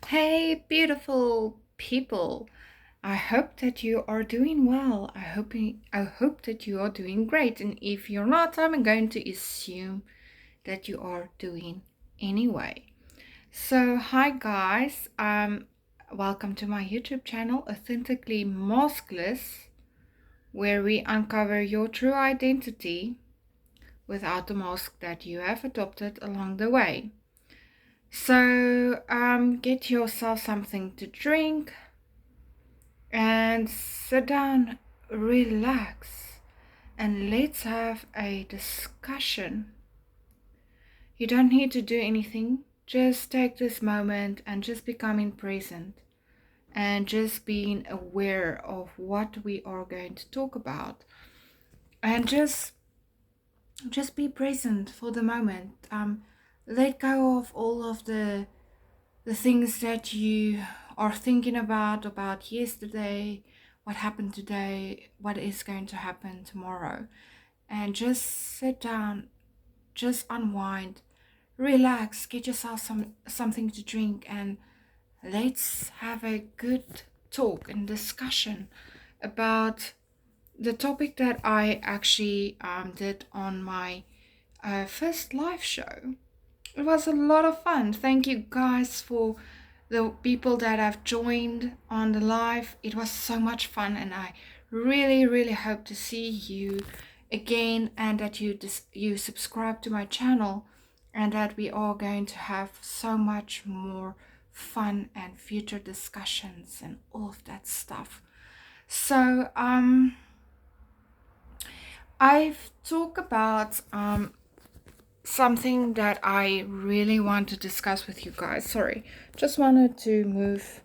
Hey, beautiful people. I hope that you are doing well. I hope that you are doing great. And if you're not, I'm going to assume that you are doing anyway. So, hi guys. Welcome to my YouTube channel, Authentically Maskless, where we uncover your true identity without the mask that you have adopted along the way. So, get yourself something to drink and sit down, relax, and let's have a discussion. You don't need to do anything, just take this moment and just becoming present and just being aware of what we are going to talk about and just be present for the moment. Let go of all of the things that you are thinking about yesterday, what happened today, what is going to happen tomorrow, and just sit down, just unwind, relax, get yourself something to drink, and let's have a good talk and discussion about the topic that I actually did on my first live show. It was a lot of fun. Thank you guys for the people that have joined on the live. It was so much fun, and I really hope to see you again, and that you subscribe to my channel, and that we are going to have so much more fun and future discussions and all of that stuff. So I've talked about something that I really want to discuss with you guys. Sorry, just wanted to move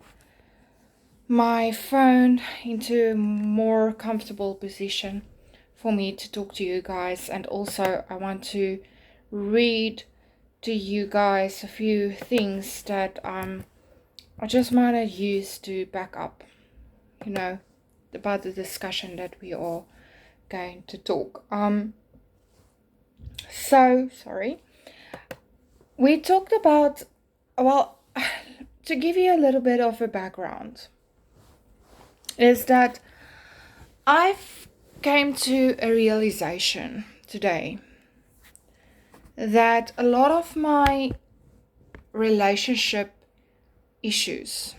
my phone into a more comfortable position for me to talk to you guys. And also I want to read to you guys a few things that I just want to use to back up, about the discussion that we are going to talk. So sorry. We talked about, well, to give you a little bit of a background, is that I've came to a realization today that a lot of my relationship issues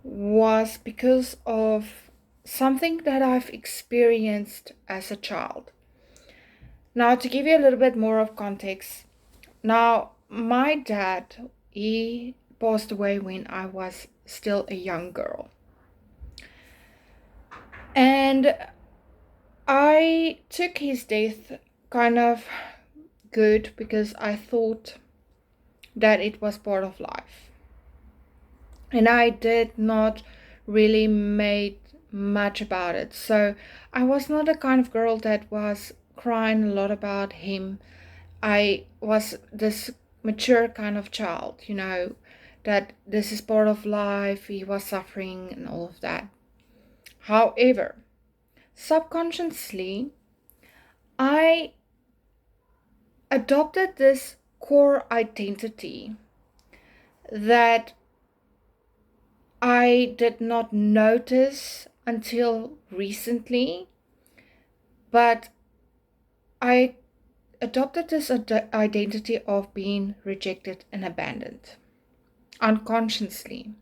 was because of something that I've experienced as a child. Now, to give you a little bit more of context, now my dad, he passed away when I was still a young girl. And I took his death kind of good because I thought that it was part of life. And I did not really make much about it. So I was not the kind of girl that was crying a lot about him. I was this mature kind of child, that this is part of life, he was suffering and all of that. However, subconsciously, I adopted this core identity that I did not notice until recently, but I adopted this identity of being rejected and abandoned unconsciously.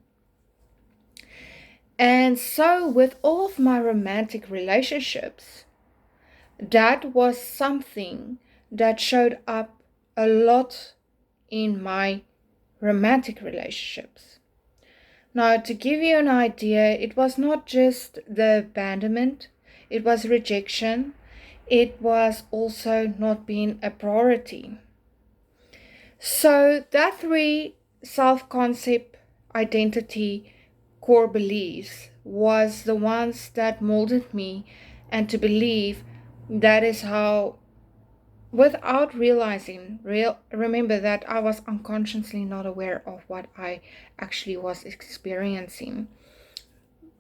And so with all of my romantic relationships, that was something that showed up a lot in my romantic relationships. Now, to give you an idea, it was not just the abandonment, it was rejection, it was also not being a priority. So that three self-concept, identity, core beliefs was the ones that molded me, and to believe that is how, without realizing, remember that I was unconsciously not aware of what I actually was experiencing.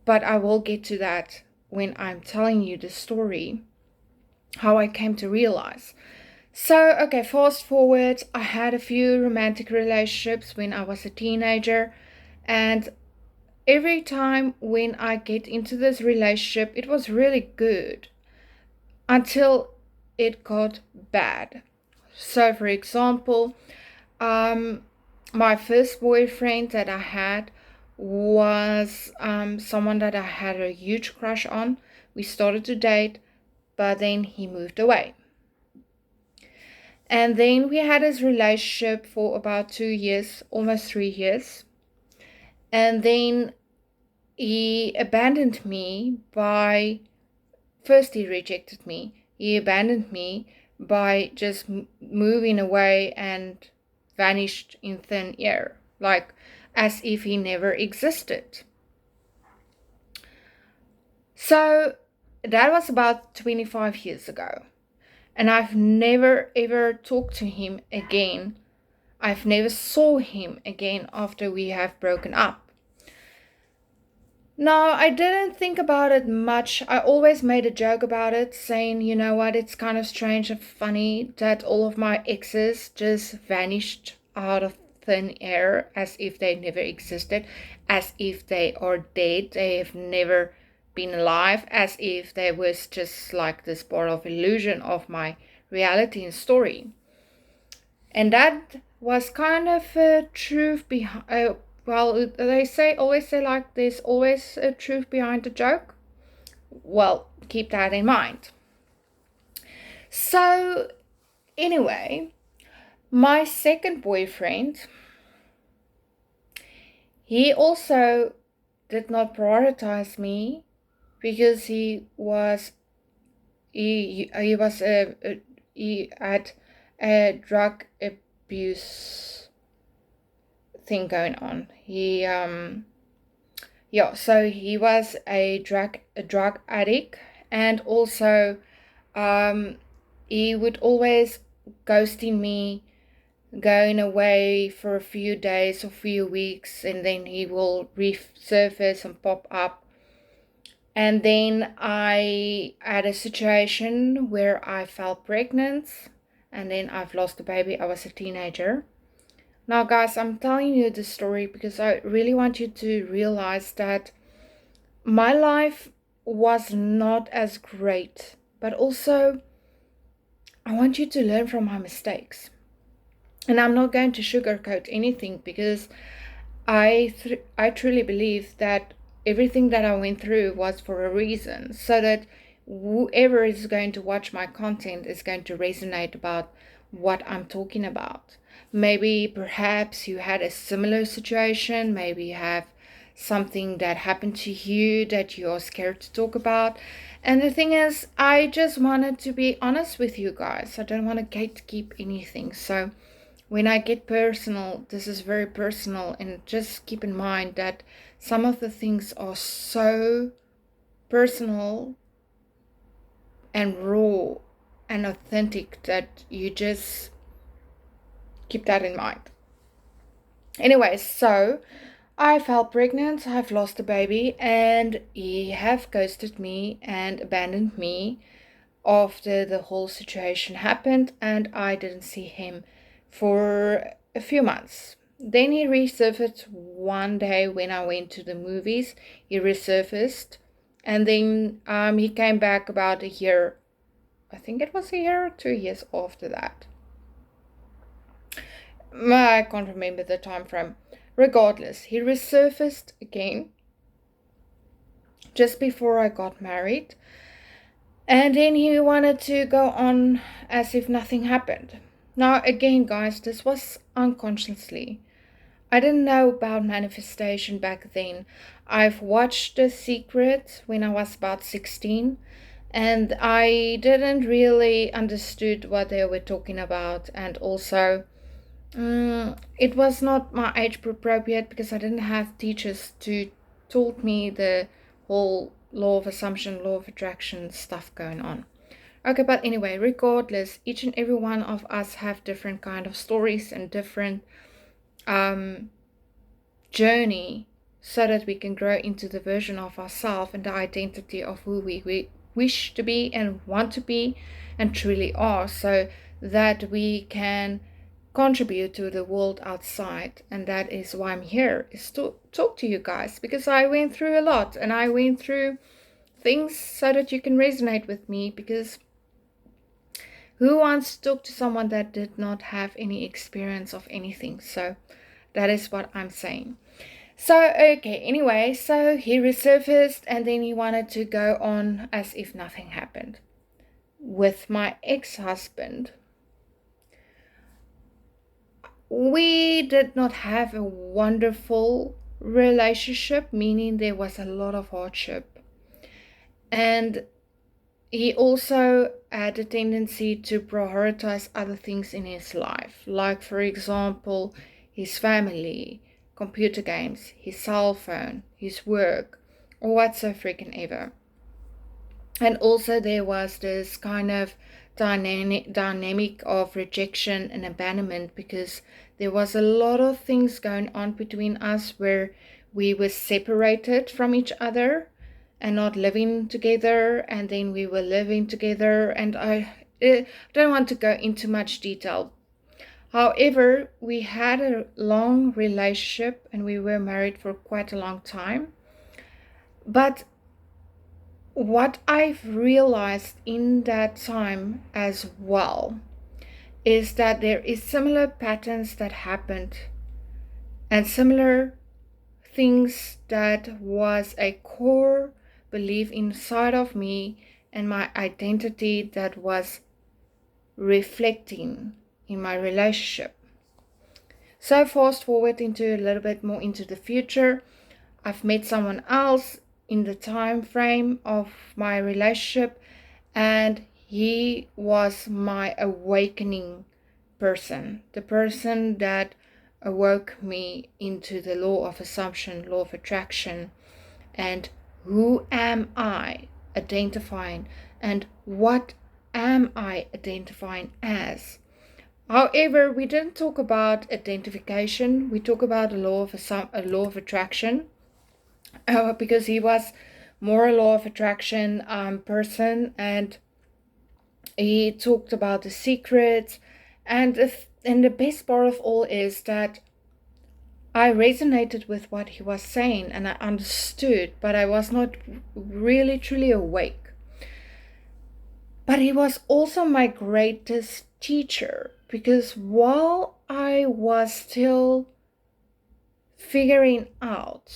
But I will get to that when I'm telling you the story, how I came to realize. So, okay, fast forward, I had a few romantic relationships when I was a teenager, and every time when I get into this relationship, it was really good until it got bad. So, for example, um, my first boyfriend that I had was someone that I had a huge crush on. We started to date, but then he moved away. And then we had this relationship for about 2 years, almost 3 years. And then he abandoned me by, first he rejected me. He abandoned me by just moving away and vanished in thin air, like as if he never existed. So that was about 25 years ago. And I've never ever talked to him again. I've never saw him again after we have broken up. No, I didn't think about it much. I always made a joke about it, saying, you know what, it's kind of strange and funny that all of my exes just vanished out of thin air as if they never existed, as if they are dead, they have never been alive, as if they was just like this part of illusion of my reality and story. And that was kind of a truth behind. Well, they always say like there's always a truth behind the joke. Well, keep that in mind. So, anyway, my second boyfriend, he also did not prioritize me because he was he had a drug abuse thing going on. So he was a drug addict, and also he would always ghosting me, going away for a few days or few weeks, and then he will resurface and pop up. And then I had a situation where I fell pregnant, and then I've lost a baby. I was a teenager. Now, guys, I'm telling you this story because I really want you to realize that my life was not as great, but also I want you to learn from my mistakes. And I'm not going to sugarcoat anything because I truly believe that everything that I went through was for a reason, so that whoever is going to watch my content is going to resonate about what I'm talking about. Maybe perhaps you had a similar situation, maybe you have something that happened to you that you're scared to talk about. And the thing is, I just wanted to be honest with you guys. I don't want to gatekeep anything. So when I get personal, this is very personal, and just keep in mind that some of the things are so personal and raw and authentic that you just keep that in mind. Anyway, so I fell pregnant, I've lost a baby, and he have ghosted me and abandoned me after the whole situation happened, and I didn't see him for a few months. Then he resurfaced one day when I went to the movies. He resurfaced, and then he came back about a year. I think it was a year or 2 years after that. I can't remember the time frame. Regardless, he resurfaced again just before I got married. And then he wanted to go on as if nothing happened. Now, again, guys, this was unconsciously. I didn't know about manifestation back then. I've watched The Secret when I was about 16, and I didn't really understood what they were talking about. And also, it was not my age appropriate because I didn't have teachers to taught me the whole law of assumption, law of attraction stuff going on. Okay, but anyway, regardless, each and every one of us have different kind of stories and different journey, so that we can grow into the version of ourselves and the identity of who we wish to be and want to be and truly are. So that we can contribute to the world outside. And that is why I'm here, is to talk to you guys, because I went through a lot, and I went through things so that you can resonate with me, because who wants to talk to someone that did not have any experience of anything? So that is what I'm saying. So, okay, anyway, so he resurfaced, and then he wanted to go on as if nothing happened. With my ex-husband, we did not have a wonderful relationship, meaning there was a lot of hardship. And he also had a tendency to prioritize other things in his life, like, for example, his family, computer games, his cell phone, his work, or whatsoever freaking ever. And also there was this kind of dynamic of rejection and abandonment, because there was a lot of things going on between us where we were separated from each other and not living together, and then we were living together, and I don't want to go into much detail. However, we had a long relationship and we were married for quite a long time. But what I've realized in that time as well is that there is similar patterns that happened, and similar things that was a core belief inside of me and my identity that was reflecting in my relationship. So fast forward into a little bit more into the future, I've met someone else in the time frame of my relationship, and he was my awakening person, the person that awoke me into the law of assumption, law of attraction, and who am I identifying, and what am I identifying as. However, we didn't talk about identification, we talk about a law of attraction, because he was more a law of attraction person, and he talked about the secrets, and the best part of all is that I resonated with what he was saying, and I understood, but I was not really truly awake. But he was also my greatest teacher, because while I was still figuring out,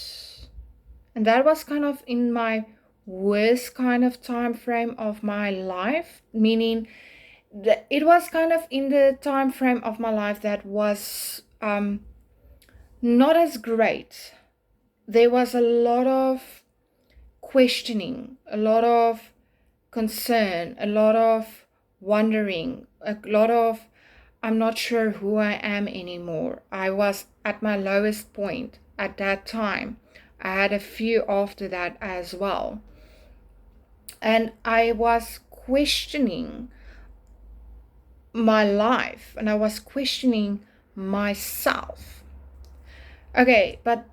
and that was kind of in my worst kind of time frame of my life, meaning that it was kind of in the time frame of my life that was not as great. There was a lot of questioning, a lot of concern, a lot of wondering, a lot of I'm not sure who I am anymore. I was at my lowest point at that time. I had a few after that as well. And I was questioning my life, and I was questioning myself. Okay, but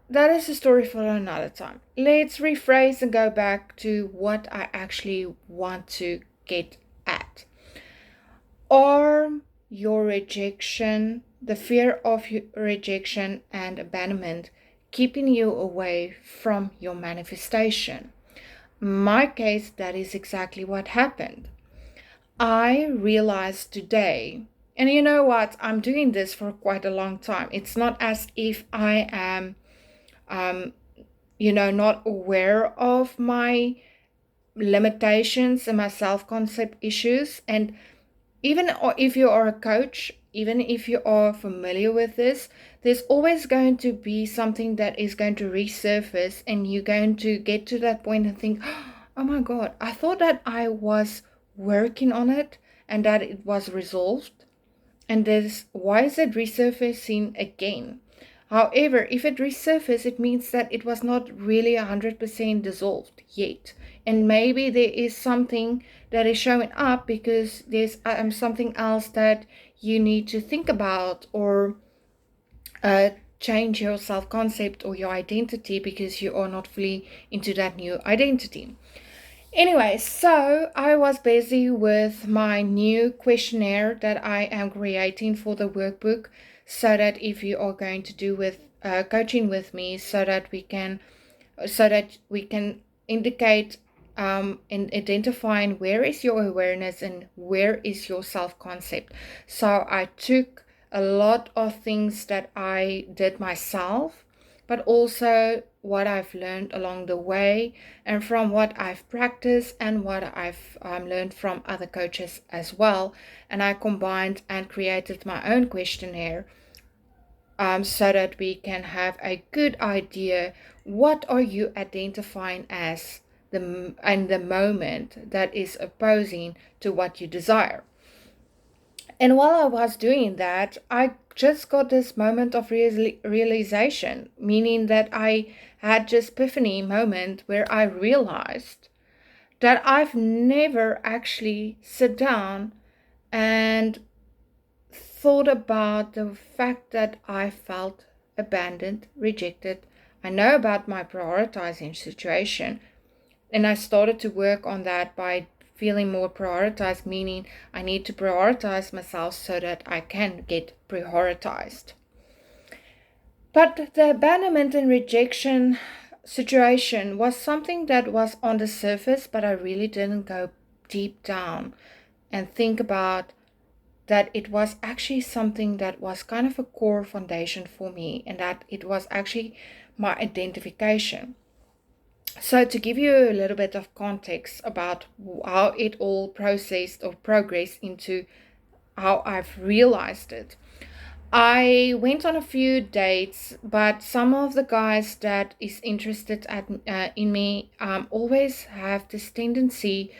that is a story for another time. Let's rephrase and go back to what I actually want to get at. Are your rejection, the fear of rejection and abandonment, keeping you away from your manifestation? In my case, that is exactly what happened. I realized today, and you know what, I'm doing this for quite a long time. It's not as if I am not aware of my limitations and my self-concept issues. And even if you are a coach, even if you are familiar with this, there's always going to be something that is going to resurface, and you're going to get to that point and think, oh my God, I thought that I was working on it and that it was resolved. And why is it resurfacing again? However, if it resurfaces, it means that it was not really 100% dissolved yet. And maybe there is something that is showing up because there's something else that you need to think about, or change your self-concept or your identity, because you are not fully into that new identity. Anyway, so I was busy with my new questionnaire that I am creating for the workbook, so that if you are going to do with coaching with me, so that we can indicate in identifying where is your awareness and where is your self-concept. So I took a lot of things that I did myself, but also what I've learned along the way, and from what I've practiced and what I've learned from other coaches as well. And I combined and created my own questionnaire, so that we can have a good idea what are you identifying as the moment that is opposing to what you desire. And while I was doing that, I just got this moment of realization, meaning that I had this epiphany moment where I realized that I've never actually sat down and thought about the fact that I felt abandoned, rejected. I know about my prioritizing situation, and I started to work on that by feeling more prioritized, meaning I need to prioritize myself so that I can get prioritized. But the abandonment and rejection situation was something that was on the surface, but I really didn't go deep down and think about that it was actually something that was kind of a core foundation for me, and that it was actually my identification. So to give you a little bit of context about how it all processed or progressed into how I've realized it. I went on a few dates, but some of the guys that is interested in me always have this tendency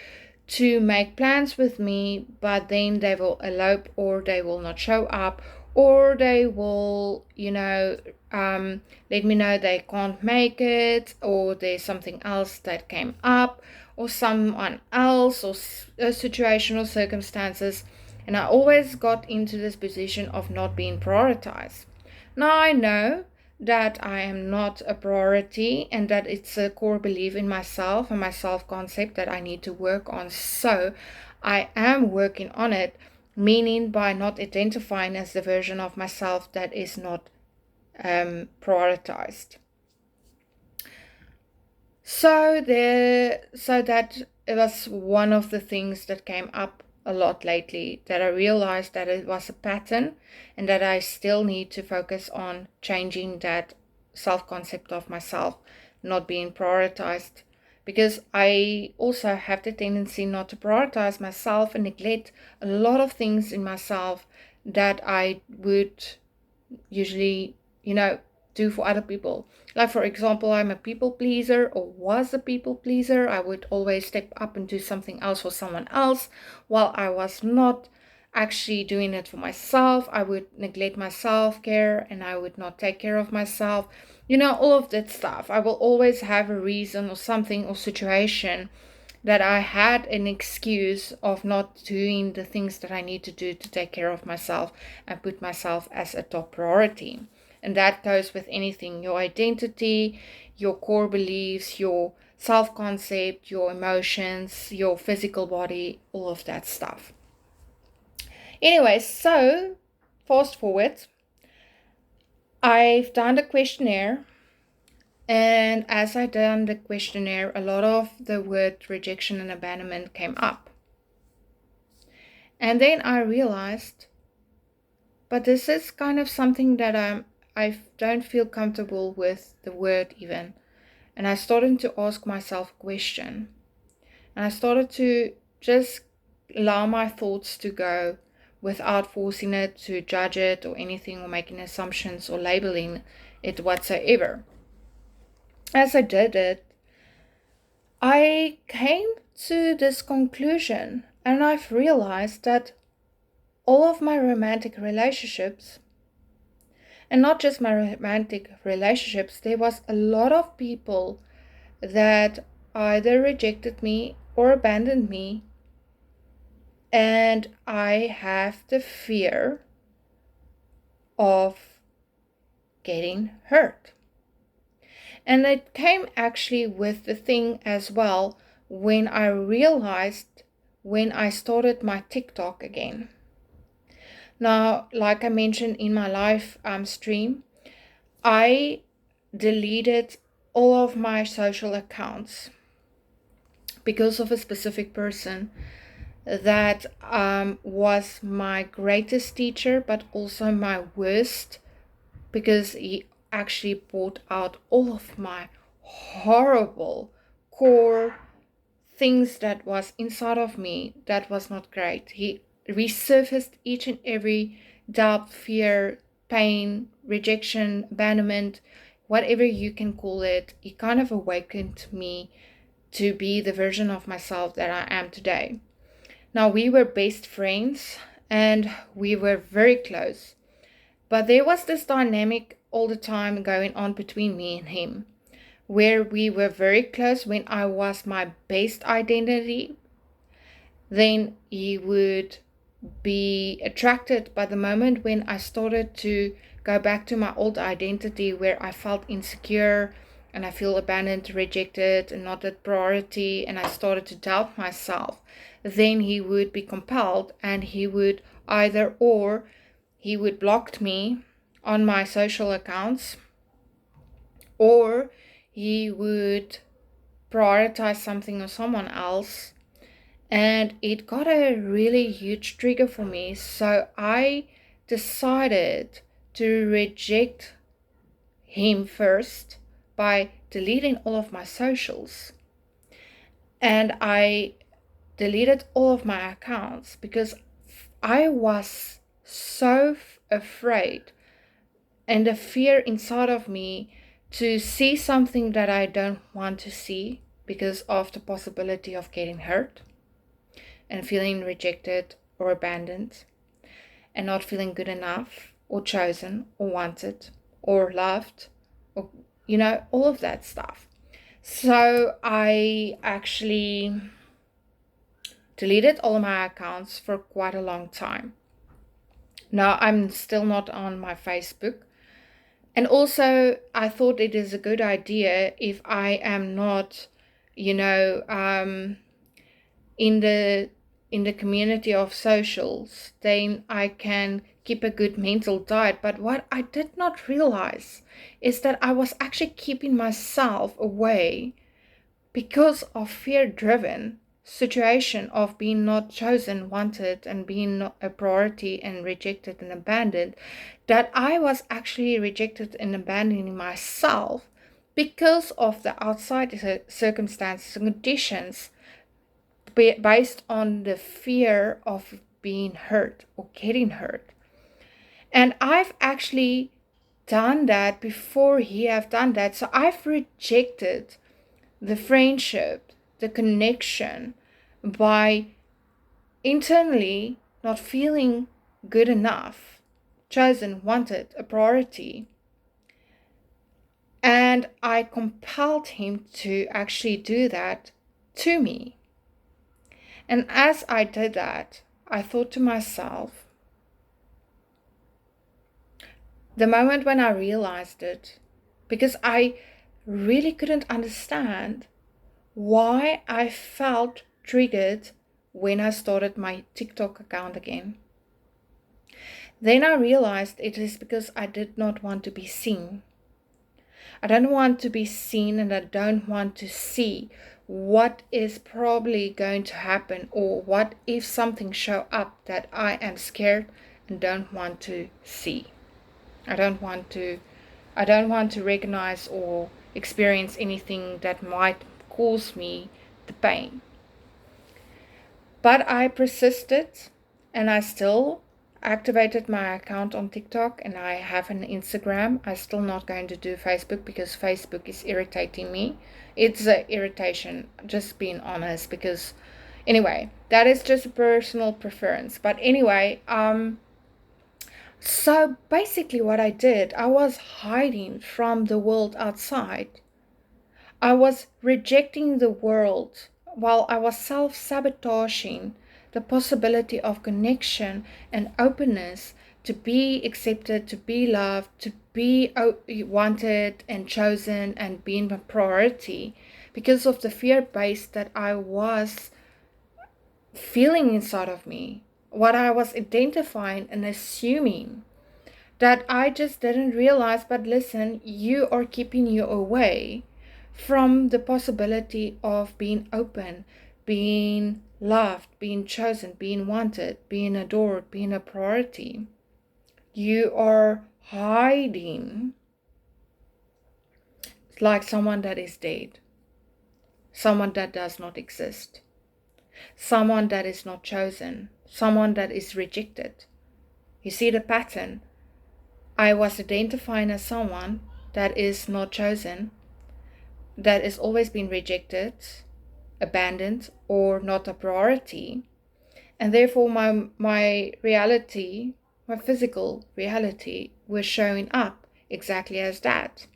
to make plans with me, but then they will elope, or they will not show up, or they will, let me know they can't make it, or there's something else that came up, or someone else, or situational circumstances. And I always got into this position of not being prioritized. Now I know that I am not a priority, and that it's a core belief in myself and my self-concept that I need to work on. So I am working on it, meaning by not identifying as the version of myself that is not prioritized. So that it was one of the things that came up a lot lately, that I realized that it was a pattern, and that I still need to focus on changing that self-concept of myself not being prioritized, because I also have the tendency not to prioritize myself and neglect a lot of things in myself that I would usually, do for other people. Like, for example, I'm a people pleaser, or was a people pleaser. I would always step up and do something else for someone else while I was not actually doing it for myself. I would neglect my self-care, and I would not take care of myself. All of that stuff. I will always have a reason or something or situation that I had an excuse of not doing the things that I need to do to take care of myself and put myself as a top priority. And that goes with anything: your identity, your core beliefs, your self-concept, your emotions, your physical body, all of that stuff. Anyway, so fast forward, I've done the questionnaire. And as I done the questionnaire, a lot of the word rejection and abandonment came up. And then I realized, but this is kind of something that I don't feel comfortable with the word even. And I started to ask myself a question. And I started to just allow my thoughts to go without forcing it to judge it or anything, or making assumptions or labeling it whatsoever. As I did it, I came to this conclusion, and I've realized that all of my romantic relationships, and not just my romantic relationships, there was a lot of people that either rejected me or abandoned me, and I have the fear of getting hurt. And it came actually with the thing as well when I realized when I started my TikTok again. Now, like I mentioned in my live stream, I deleted all of my social accounts because of a specific person that was my greatest teacher, but also my worst, because he actually brought out all of my horrible core things that was inside of me that was not great. He resurfaced each and every doubt, fear, pain, rejection, abandonment, whatever you can call it. He kind of awakened me to be the version of myself that I am today. Now, we were best friends and we were very close, but there was this dynamic all the time going on between me and him, where we were very close when I was my best identity. Then he would be attracted by the moment when I started to go back to my old identity, where I felt insecure and I feel abandoned, rejected, and not a priority, and I started to doubt myself. Then he would be compelled, and he would he would block me on my social accounts, or he would prioritize something or someone else. And it got a really huge trigger for me. So I decided to reject him first by deleting all of my socials. And I deleted all of my accounts because I was so afraid, and the fear inside of me to see something that I don't want to see because of the possibility of getting hurt and feeling rejected or abandoned and not feeling good enough or chosen or wanted or loved, or all of that stuff. So I actually deleted all of my accounts for quite a long time. Now I'm still not on my Facebook. And also, I thought it is a good idea, if I am not, in the community of socials, then I can keep a good mental diet. But what I did not realize is that I was actually keeping myself away because of fear-driven situation of being not chosen, wanted, and being not a priority and rejected and abandoned, that I was actually rejected and abandoning myself because of the outside circumstances and conditions, based on the fear of being hurt or getting hurt. And I've actually done that before he have done that. So I've rejected the friendship, the connection, by internally not feeling good enough, chosen, wanted, a priority. And I compelled him to actually do that to me. And as I did that, I thought to myself, the moment when I realized it, because I really couldn't understand why I felt triggered when I started my TikTok account again. Then I realized it is because I did not want to be seen. I don't want to be seen, and I don't want to see what is probably going to happen, or what if something show up that I am scared and don't want to see. I don't want to recognize or experience anything that might cause me the pain. But I persisted, and I still activated my account on TikTok, and I have an Instagram. I'm still not going to do Facebook because Facebook is irritating me. It's an irritation, just being honest, because anyway, that is just a personal preference. But anyway, so basically what I did, I was hiding from the world outside. I was rejecting the world while I was self-sabotaging the possibility of connection and openness, to be accepted, to be loved, to be wanted and chosen and being a priority. because of the fear base that I was feeling inside of me, what I was identifying and assuming, that I just didn't realize. But listen, you are keeping you away from the possibility of being open, being loved, being chosen, being wanted, being adored, being a priority. You are hiding like someone that is dead, someone that does not exist, someone that is not chosen, someone that is rejected. You see the pattern? I was identifying as someone that is not chosen, that is always been rejected, abandoned, or not a priority. And therefore my reality, my physical reality, was showing up exactly as that.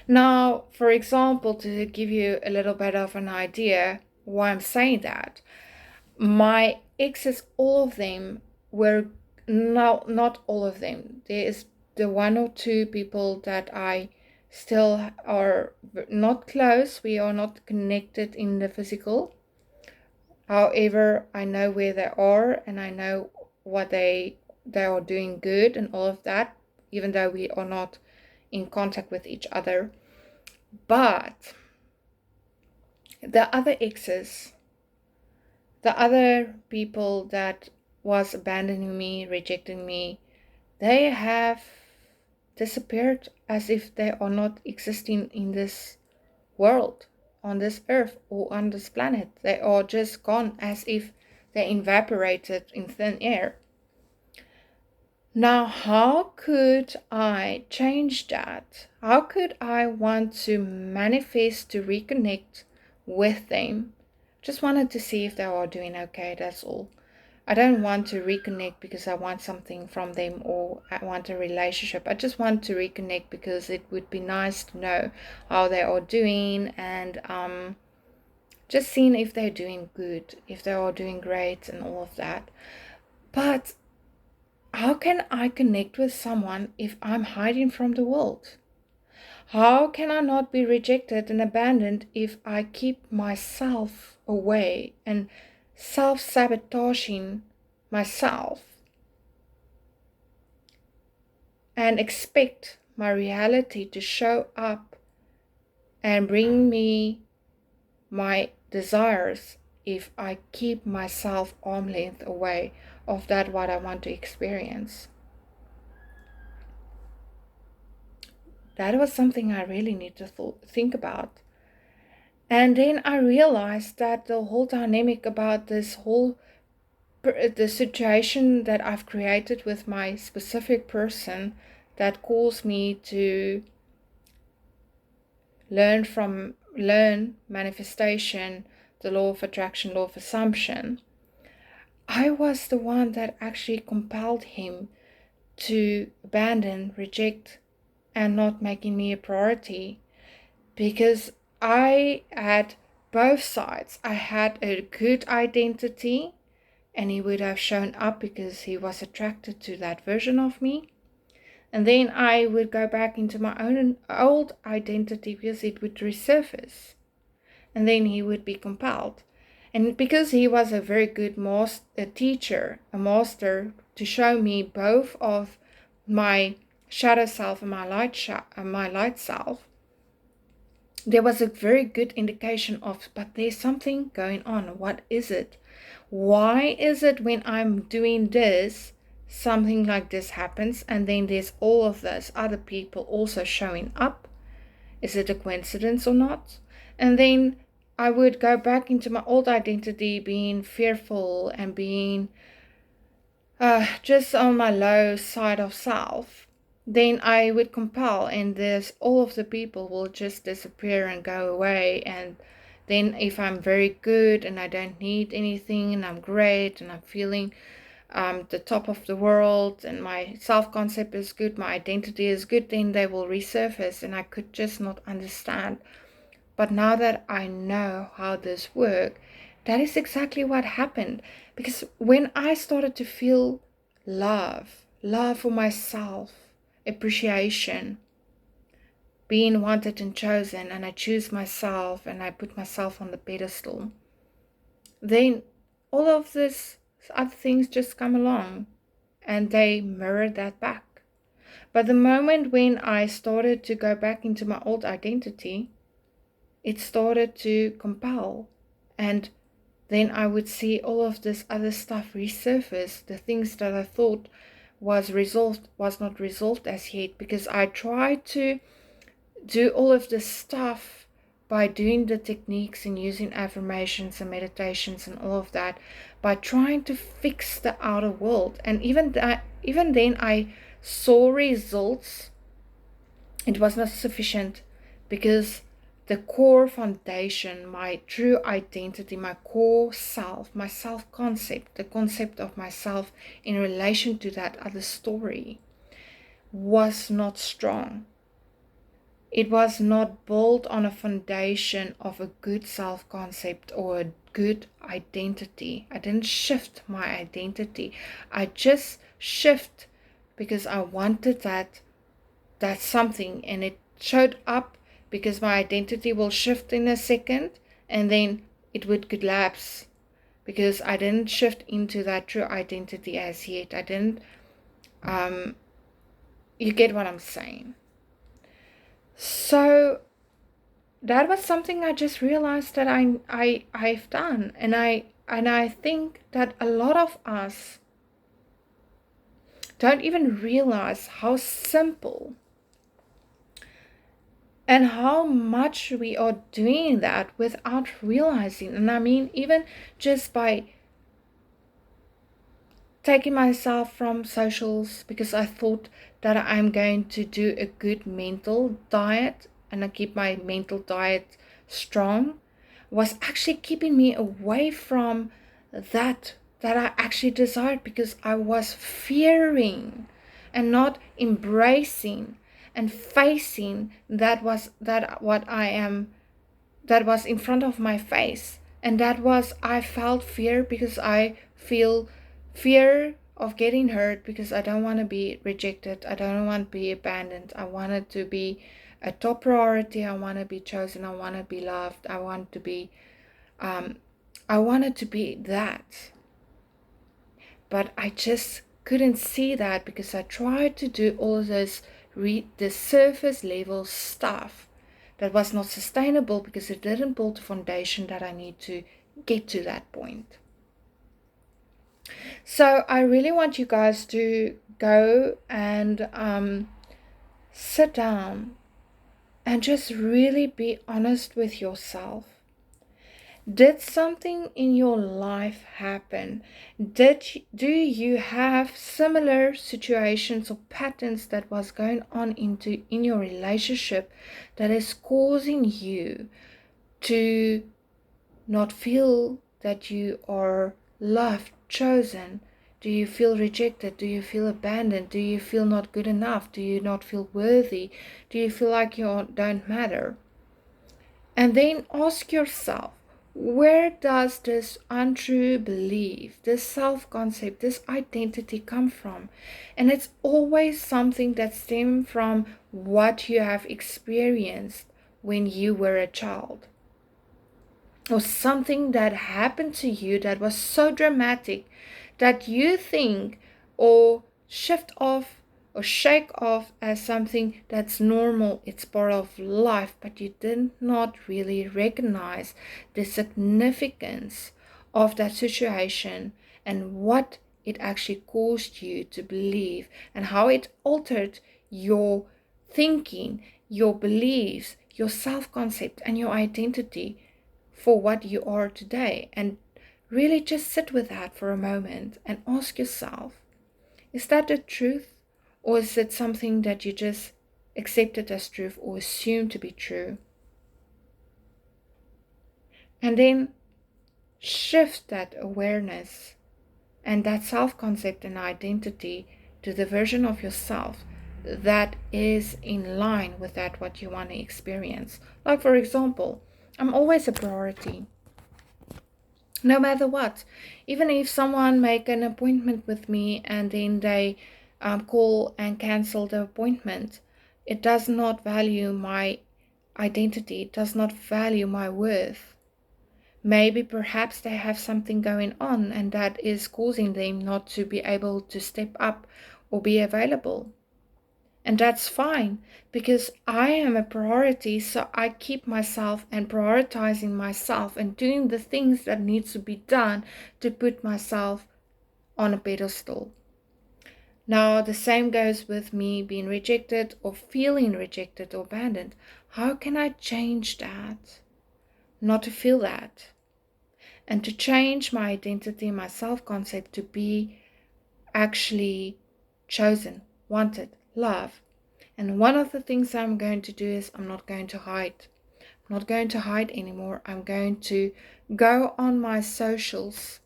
Now, for example, to give you a little bit of an idea why I'm saying that, my exes, all of them were, no, not all of them. There is the one or two people that I still are not close. We are not connected in the physical. However, I know where they are, and I know what they are doing good and all of that, even though we are not in contact with each other. But the other exes, the other people that was abandoning me, rejecting me, they have disappeared as if they are not existing in this world, on this earth, or on this planet. They are just gone as if they evaporated in thin air. Now, how could I change that? How could I want to manifest to reconnect with them? Just wanted to see if they are doing okay, that's all. I don't want to reconnect because I want something from them or I want a relationship. I just want to reconnect because it would be nice to know how they are doing, and just seeing if they're doing good, if they are doing great and all of that. But how can I connect with someone if I'm hiding from the world? How can I not be rejected and abandoned if I keep myself away and self-sabotaging myself and expect my reality to show up and bring me my desires if I keep myself arm's length away of that what I want to experience? That was something I really need to think about. And then I realized that the whole dynamic about this whole the situation that I've created with my specific person that calls me to learn manifestation, the law of attraction, law of assumption. I was the one that actually compelled him to abandon, reject, and not making me a priority, because I had both sides. I had a good identity, and he would have shown up because he was attracted to that version of me. And then I would go back into my own old identity because it would resurface. And then he would be compelled. And because he was a very good teacher, a master, to show me both of my shadow self and my light self, there was a very good indication of, but there's something going on. What is it? Why is it when I'm doing this, something like this happens, and then there's all of those other people also showing up? Is it a coincidence or not? And then I would go back into my old identity, being fearful and being just on my low side of self. Then I would compel, and there's all of the people will just disappear and go away. And then if I'm very good and I don't need anything and I'm great and I'm feeling the top of the world and my self-concept is good, my identity is good, then they will resurface, and I could just not understand. But now that I know how this works, that is exactly what happened. Because when I started to feel love for myself, appreciation, being wanted and chosen, and I choose myself and I put myself on the pedestal, then all of this other things just come along and they mirror that back. But the moment when I started to go back into my old identity, it started to compel. And then I would see all of this other stuff resurface. The things that I thought was resolved was not resolved as yet, because I tried to do all of this stuff by doing the techniques and using affirmations and meditations and all of that, by trying to fix the outer world. And even then I saw results. It was not sufficient, because the core foundation, my true identity, my core self, my self-concept, the concept of myself in relation to that other story, was not strong. It was not built on a foundation of a good self-concept or a good identity. I didn't shift my identity. I just shift because I wanted that's something, and it showed up because my identity will shift in a second and then it would collapse because I didn't shift into that true identity as yet. I didn't you get what I'm saying. So that was something I just realized that I've done, and I think that a lot of us don't even realize how simple and how much we are doing that without realizing. And I mean, even just by taking myself from socials, because I thought that I'm going to do a good mental diet and I keep my mental diet strong, was actually keeping me away from that I actually desired, because I was fearing and not embracing and facing that was in front of my face. And that was, I felt fear because I feel fear of getting hurt, because I don't want to be rejected, I don't want to be abandoned, I wanted to be a top priority, I want to be chosen, I want to be loved, I wanted to be that. But I just couldn't see that, because I tried to do all this the surface level stuff that was not sustainable, because it didn't build the foundation that I need to get to that point. So I really want you guys to go and sit down and just really be honest with yourself. Did something in your life happen? Do you have similar situations or patterns that was going on in your relationship that is causing you to not feel that you are loved, chosen? Do you feel rejected? Do you feel abandoned? Do you feel not good enough? Do you not feel worthy? Do you feel like you don't matter? And then ask yourself, where does this untrue belief, this self-concept, this identity come from? And it's always something that stems from what you have experienced when you were a child, or something that happened to you that was so dramatic that you think or shift off or shake off as something that's normal, it's part of life, but you did not really recognize the significance of that situation and what it actually caused you to believe, and how it altered your thinking, your beliefs, your self-concept, and your identity for what you are today. And really just sit with that for a moment and ask yourself, is that the truth? Or is it something that you just accepted as truth or assume to be true? And then shift that awareness and that self-concept and identity to the version of yourself that is in line with that what you want to experience. Like, for example, I'm always a priority. No matter what. Even if someone make an appointment with me and then they call and cancel the appointment, It does not value my identity. It does not value my worth. Maybe perhaps they have something going on and that is causing them not to be able to step up or be available. And that's fine because I am a priority, so I keep myself and prioritizing myself and doing the things that needs to be done to put myself on a pedestal. Now, the same goes with me being rejected or feeling rejected or abandoned. How can I change that? Not to feel that. And to change my identity, my self-concept to be actually chosen, wanted, loved. And one of the things I'm going to do is I'm not going to hide. I'm not going to hide anymore. I'm going to go on my socials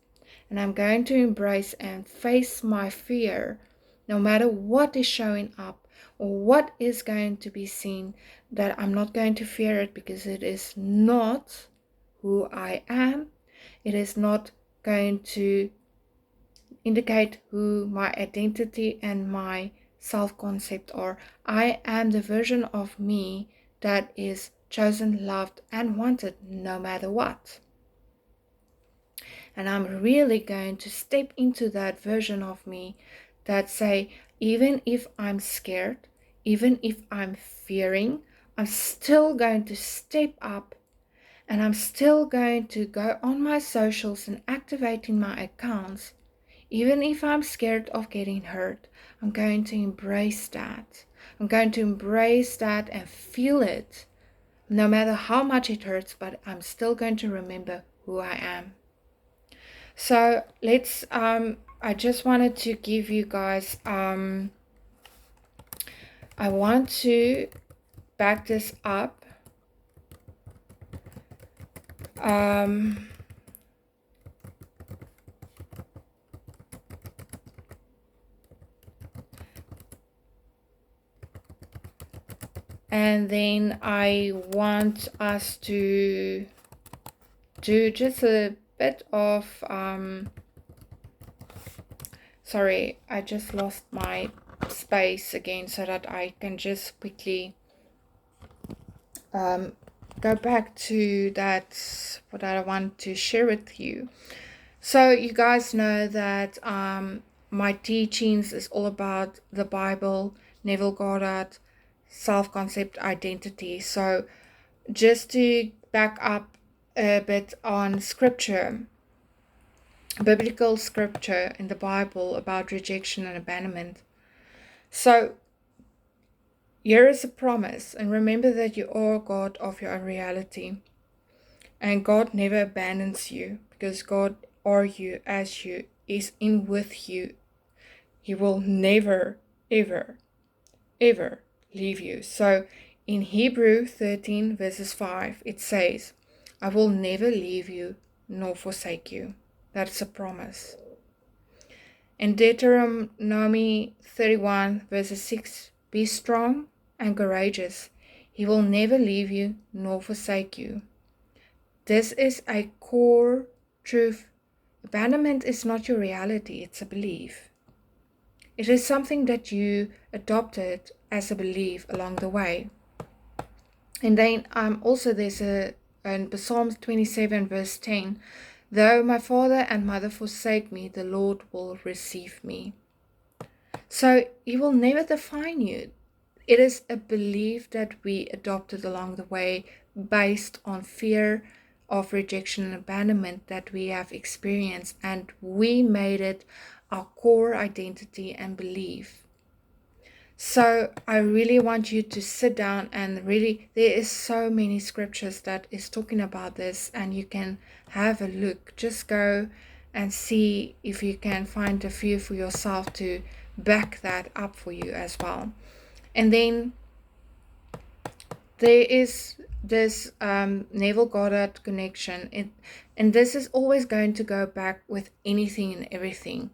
and I'm going to embrace and face my fear, no matter what is showing up or what is going to be seen, that I'm not going to fear it because it is not who I am. It is not going to indicate who my identity and my self-concept are. I am the version of me that is chosen, loved, and wanted no matter what. And I'm really going to step into that version of me that say, even if I'm scared, even if I'm fearing, I'm still going to step up and I'm still going to go on my socials and activating my accounts. Even if I'm scared of getting hurt, I'm going to embrace that. I'm going to embrace that and feel it, no matter how much it hurts, but I'm still going to remember who I am. So let's, I just wanted to give you guys, I want to back this up. And then I want us to do just a bit of, sorry, I just lost my space again so that I can just quickly go back to that, what I want to share with you. So you guys know that my teachings is all about the Bible, Neville Goddard, self-concept, identity. So just to back up a bit on scripture, biblical scripture in the Bible about rejection and abandonment. So here is a promise, and remember that you are God of your own reality. And God never abandons you because God are you as you is in with you. He will never, ever, ever leave you. So in Hebrew 13 verses 5, it says, I will never leave you nor forsake you. That's a promise. In Deuteronomy 31 verses 6, be strong and courageous. He will never leave you nor forsake you. This is a core truth. Abandonment is not your reality, it's a belief. It is something that you adopted as a belief along the way. And then also there's in Psalm 27 verse 10, though my father and mother forsake me, the Lord will receive me. So he will never define you. It is a belief that we adopted along the way based on fear of rejection and abandonment that we have experienced, and we made it our core identity and belief. So I really want you to sit down and really, there is so many scriptures that is talking about this, and you can have a look. Just go and see if you can find a few for yourself to back that up for you as well. And then there is this Neville Goddard connection, and this is always going to go back with anything and everything.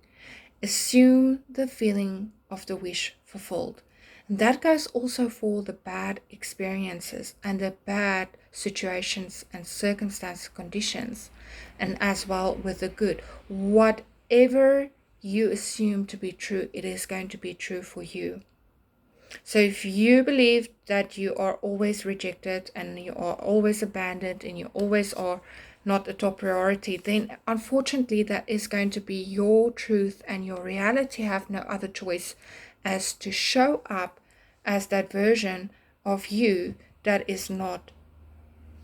Assume the feeling of the wish fulfilled. And that goes also for the bad experiences and the bad situations and circumstances, conditions, and as well with the good. Whatever you assume to be true, it is going to be true for you. So if you believe that you are always rejected and you are always abandoned and you always are not a top priority, then unfortunately that is going to be your truth, and your reality have no other choice as to show up as that version of you that is not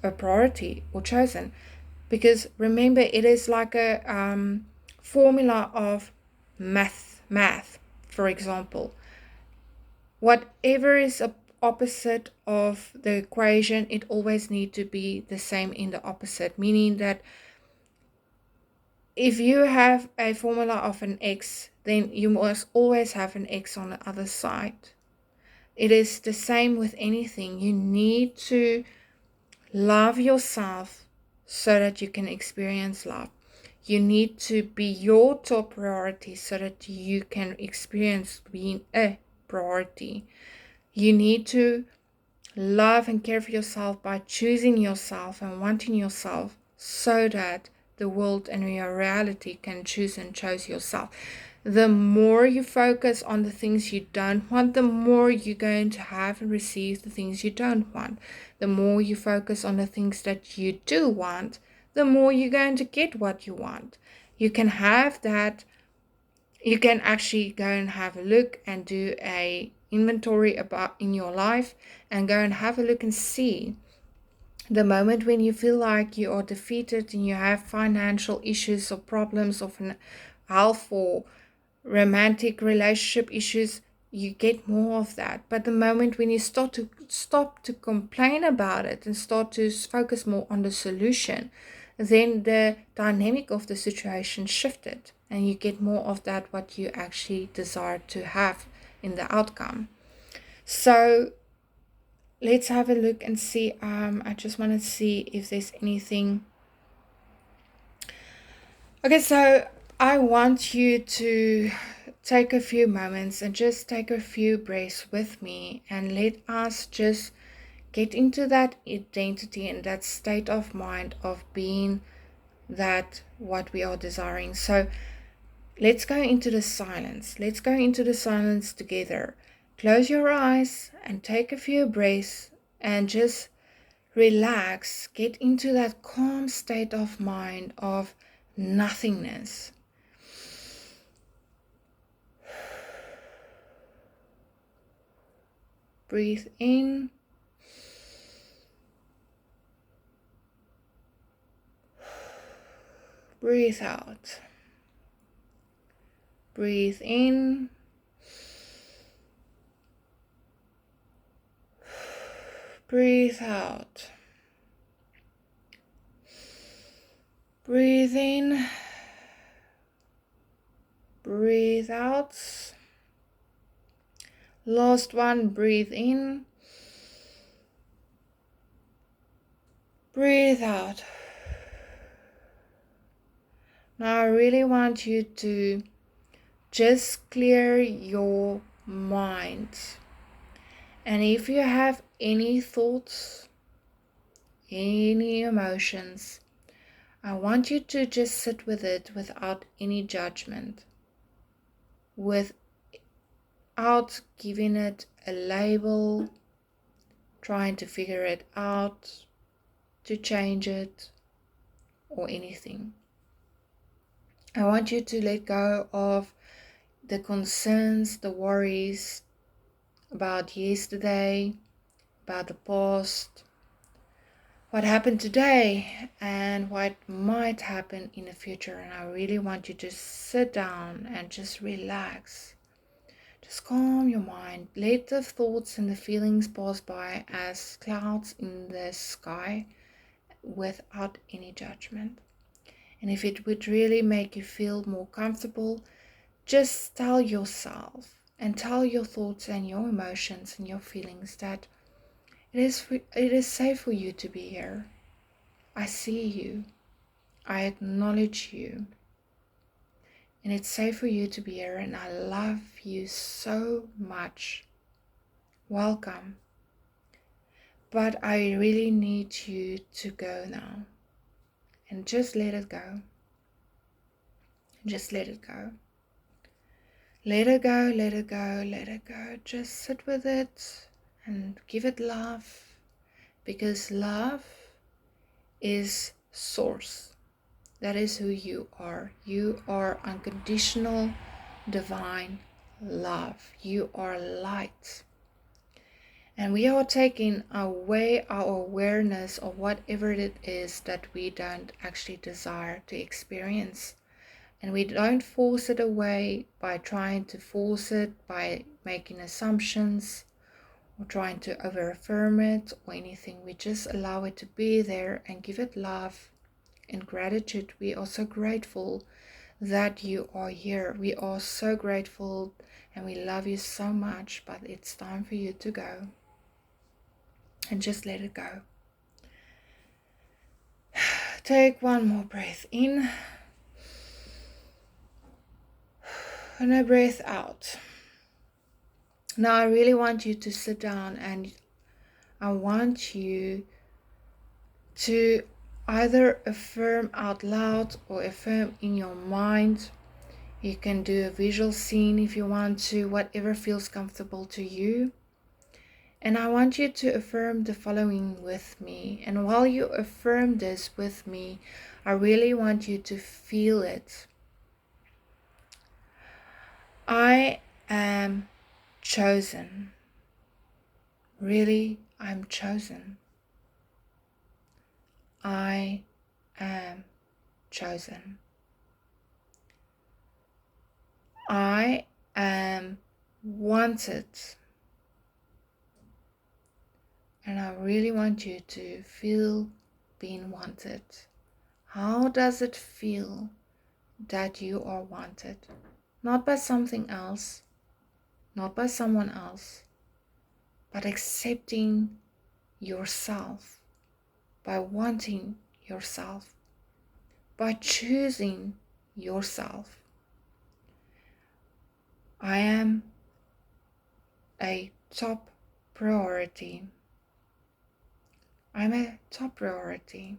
a priority or chosen. Because remember, it is like a formula of math, for example. Whatever is a opposite of the equation, it always need to be the same in the opposite, meaning that if you have a formula of an x, then you must always have an x on the other side. It is the same with anything. You need to love yourself so that you can experience love. You need to be your top priority so that you can experience being a priority. You need to love and care for yourself by choosing yourself and wanting yourself so that the world and your reality can choose and chose yourself. The more you focus on the things you don't want, the more you're going to have and receive the things you don't want. The more you focus on the things that you do want, the more you're going to get what you want. You can have that. You can actually go and have a look and do a inventory about in your life and go and have a look and see the moment when you feel like you are defeated and you have financial issues or problems of health or romantic relationship issues, you get more of that. But the moment when you stop to complain about it and start to focus more on the solution, then the dynamic of the situation shifted and you get more of that what you actually desire to have in the outcome. So let's have a look and see. I just want to see if there's anything. Okay, so I want you to take a few moments and just take a few breaths with me and let us just get into that identity and that state of mind of being that what we are desiring. So let's go into the silence. Let's go into the silence together. Close your eyes and take a few breaths and just relax. Get into that calm state of mind of nothingness. Breathe in. Breathe out. Breathe in. Breathe out. Breathe in. Breathe out. Last one, breathe in. Breathe out. Now I really want you to just clear your mind. And if you have any thoughts, any emotions, I want you to just sit with it without any judgment, without giving it a label, trying to figure it out, to change it, or anything. I want you to let go of the concerns, the worries about yesterday, about the past, what happened today, and what might happen in the future. And I really want you to sit down and just relax. Just calm your mind. Let the thoughts and the feelings pass by as clouds in the sky without any judgment. And if it would really make you feel more comfortable, just tell yourself and tell your thoughts and your emotions and your feelings that it is safe for you to be here. I see you. I acknowledge you. And it's safe for you to be here, and I love you so much. Welcome. But I really need you to go now. And just let it go. Just let it go. Let it go, let it go, let it go. Just sit with it and give it love, because love is source. That is who you are. You are unconditional, divine love. You are light. And we are taking away our awareness of whatever it is that we don't actually desire to experience. And we don't force it away by trying to force it, by making assumptions, or trying to over-affirm it or anything. We just allow it to be there and give it love and gratitude. We are so grateful that you are here. We are so grateful and we love you so much, but it's time for you to go. And just let it go. Take one more breath in and a breath out. Now I really want you to sit down, and I want you to either affirm out loud or affirm in your mind. You can do a visual scene if you want to, whatever feels comfortable to you. And I want you to affirm the following with me. And while you affirm this with me, I really want you to feel it. I am chosen. Really, I'm chosen. I am chosen. I am wanted. And I really want you to feel being wanted. How does it feel that you are wanted? Not by something else, not by someone else, but accepting yourself, by wanting yourself, by choosing yourself. I am a top priority. I'm a top priority.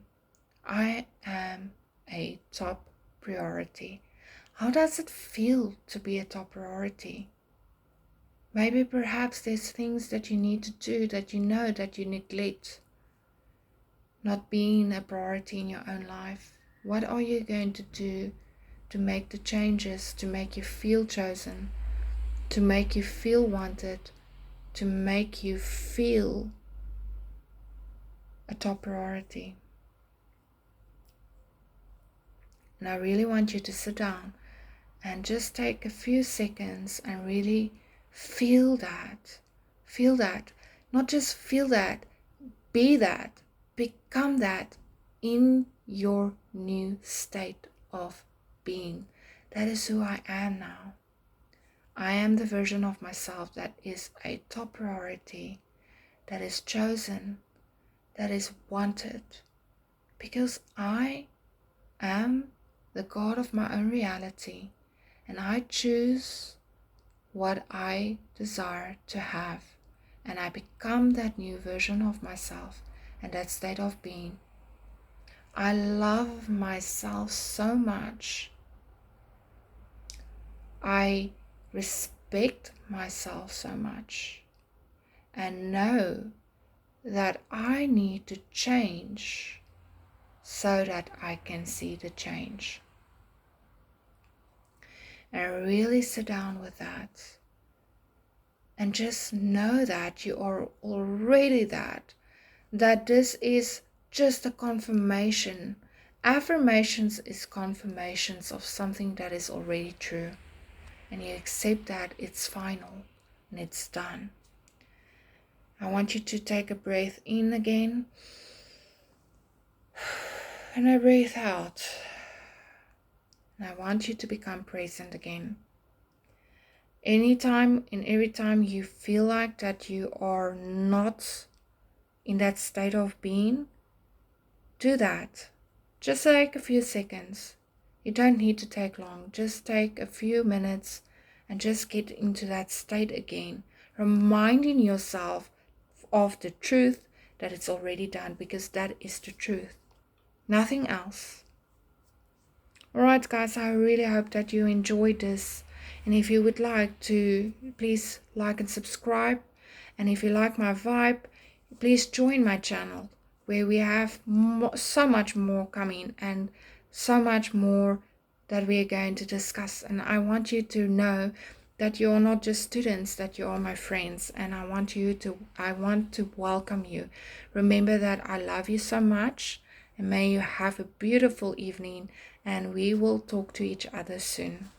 I am a top priority. How does it feel to be a top priority? Maybe perhaps there's things that you need to do that you know that you neglect, not being a priority in your own life. What are you going to do to make the changes, to make you feel chosen, to make you feel wanted, to make you feel a top priority? And I really want you to sit down and just take a few seconds and really feel that. Feel that. Not just feel that, be that, become that in your new state of being. That is who I am now. I am the version of myself that is a top priority, that is chosen, that is wanted, because I am the God of my own reality, and I choose what I desire to have, and I become that new version of myself and that state of being. I love myself so much. I respect myself so much and know that I need to change so that I can see the change. And really sit down with that and just know that you are already that this is just a confirmation. Affirmations is confirmations of something that is already true, and you accept that it's final and it's done. I want you to take a breath in again and a breath out. And I want you to become present again. Anytime and every time you feel like that you are not in that state of being, do that. Just take a few seconds. You don't need to take long. Just take a few minutes and just get into that state again, reminding yourself of the truth that it's already done, because that is the truth. Nothing else. Alright guys, I really hope that you enjoyed this And if you would like to, please like and subscribe. And if you like my vibe, please join my channel, where we have so much more coming and so much more that we are going to discuss. And I want you to know that you are not just students, that you are my friends, and I want to welcome you. Remember that I love you so much, and may you have a beautiful evening, and we will talk to each other soon.